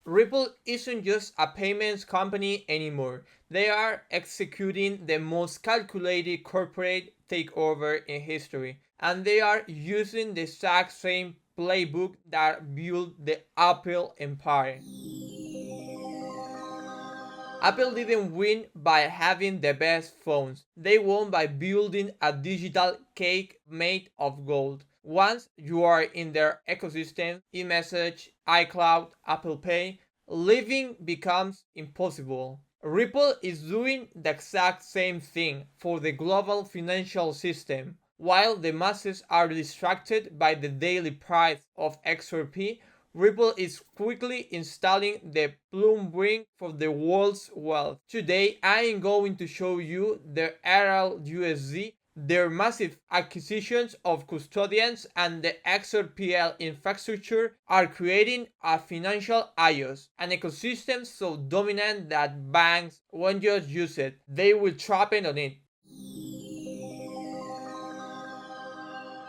Ripple isn't just a payments company anymore. They are executing the most calculated corporate takeover in history, and they are using the exact same playbook that built the Apple empire. Apple didn't win by having the best phones. They won by building a digital cake made of gold. Once you are in their ecosystem, eMessage, iCloud, Apple Pay, living becomes impossible. Ripple is doing the exact same thing for the global financial system. While the masses are distracted by the daily price of XRP, Ripple is quickly installing the blueprint for the world's wealth. Today, I am going to show you the RLUSD, their massive acquisitions of custodians, and the XRPL infrastructure are creating a financial IOS, an ecosystem so dominant that banks won't just use it, they will trap on it.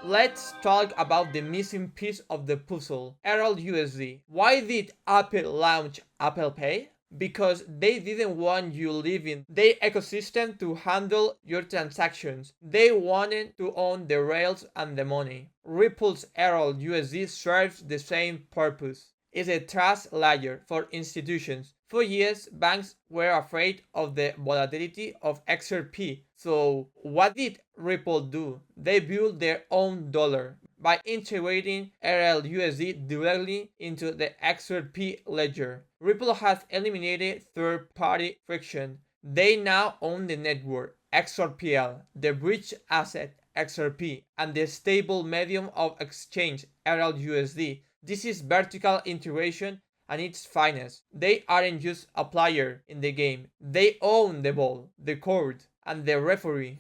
Let's talk about the missing piece of the puzzle, RLUSD. Why did Apple launch Apple Pay? Because they didn't want you leaving their ecosystem to handle your transactions. They wanted to own the rails and the money. Ripple's RLUSD serves the same purpose. It's a trust layer for institutions. For years, banks were afraid of the volatility of XRP. So, what did Ripple do? They built their own dollar by integrating RLUSD directly into the XRP ledger. Ripple has eliminated third-party friction. They now own the network, XRPL, the bridge asset, XRP, and the stable medium of exchange, RLUSD. This is vertical integration and its finest. They aren't just a player in the game. They own the ball, the court, and the referee.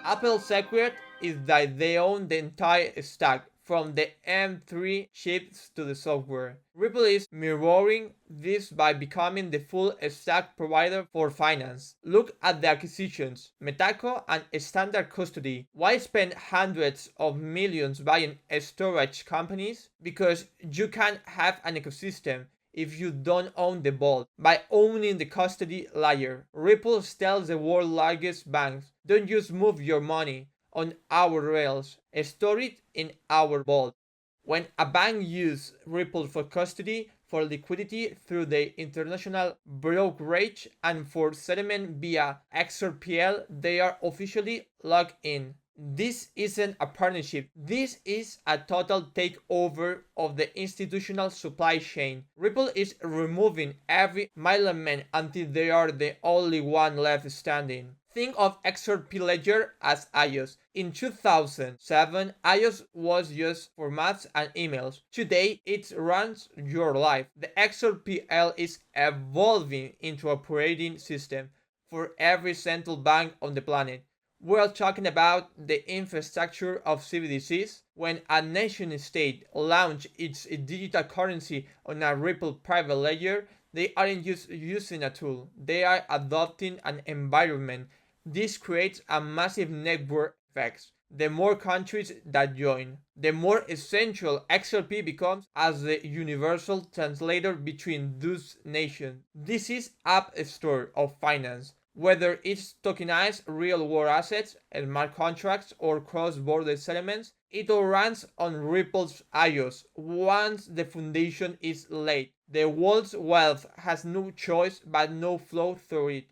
Apple's secret is that they own the entire stack, from the M3 chips to the software. Ripple is mirroring this by becoming the full stack provider for finance. Look at the acquisitions, Metaco and Standard Custody. Why spend hundreds of millions buying storage companies? Because you can't have an ecosystem if you don't own the vault. By owning the custody layer, Ripple tells the world's largest banks, don't just move your money on our rails, store it in our vault. When a bank uses Ripple for custody, for liquidity through the international brokerage, and for settlement via XRPL, they are officially logged in. This isn't a partnership, this is a total takeover of the institutional supply chain. Ripple is removing every middleman until they are the only one left standing. Think of XRP Ledger as iOS. In 2007, iOS was used for maps and emails. Today, it runs your life. The XRPL is evolving into an operating system for every central bank on the planet. We're talking about the infrastructure of CBDCs. When a nation state launches its digital currency on a Ripple private ledger, they aren't just using a tool, they are adopting an environment. This creates a massive network effect. The more countries that join, the more essential XRP becomes as the universal translator between those nations. This is App Store of finance. Whether it's tokenized real-world assets, smart contracts, or cross-border settlements, it all runs on Ripple's iOS. Once the foundation is laid, the world's wealth has no choice but no flow through it.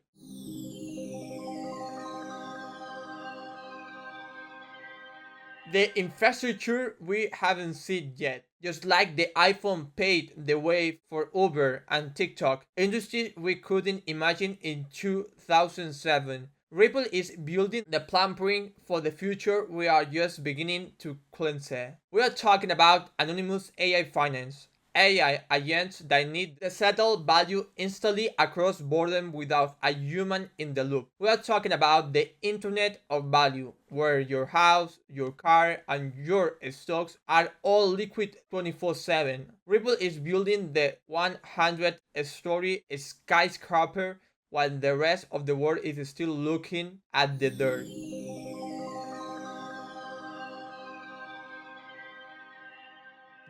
The infrastructure we haven't seen yet. Just like the iPhone paved the way for Uber and TikTok, industries we couldn't imagine in 2007. Ripple is building the blueprint for the future we are just beginning to cleanse. We are talking about anonymous AI finance. AI agents that need to settle value instantly across borders without a human in the loop. We are talking about the Internet of Value, where your house, your car, and your stocks are all liquid 24/7. Ripple is building the 100-story skyscraper while the rest of the world is still looking at the dirt.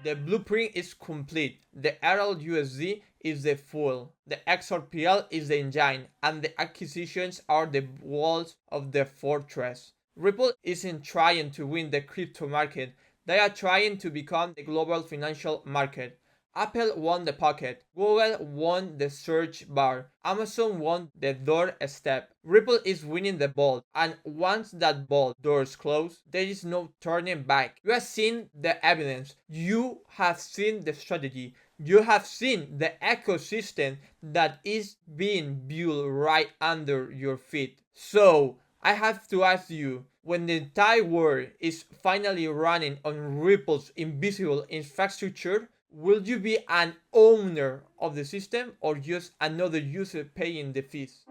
The blueprint is complete. The RLUSD is the fuel, the XRPL is the engine, and the acquisitions are the walls of the fortress. Ripple isn't trying to win the crypto market, they are trying to become the global financial market. Apple won the pocket, Google won the search bar, Amazon won the doorstep. Ripple is winning the vault, and once that vault doors close, there is no turning back. You have seen the evidence, you have seen the strategy, you have seen the ecosystem that is being built right under your feet. So, I have to ask you, when the entire world is finally running on Ripple's invisible infrastructure, will you be an owner of the system or just another user paying the fees?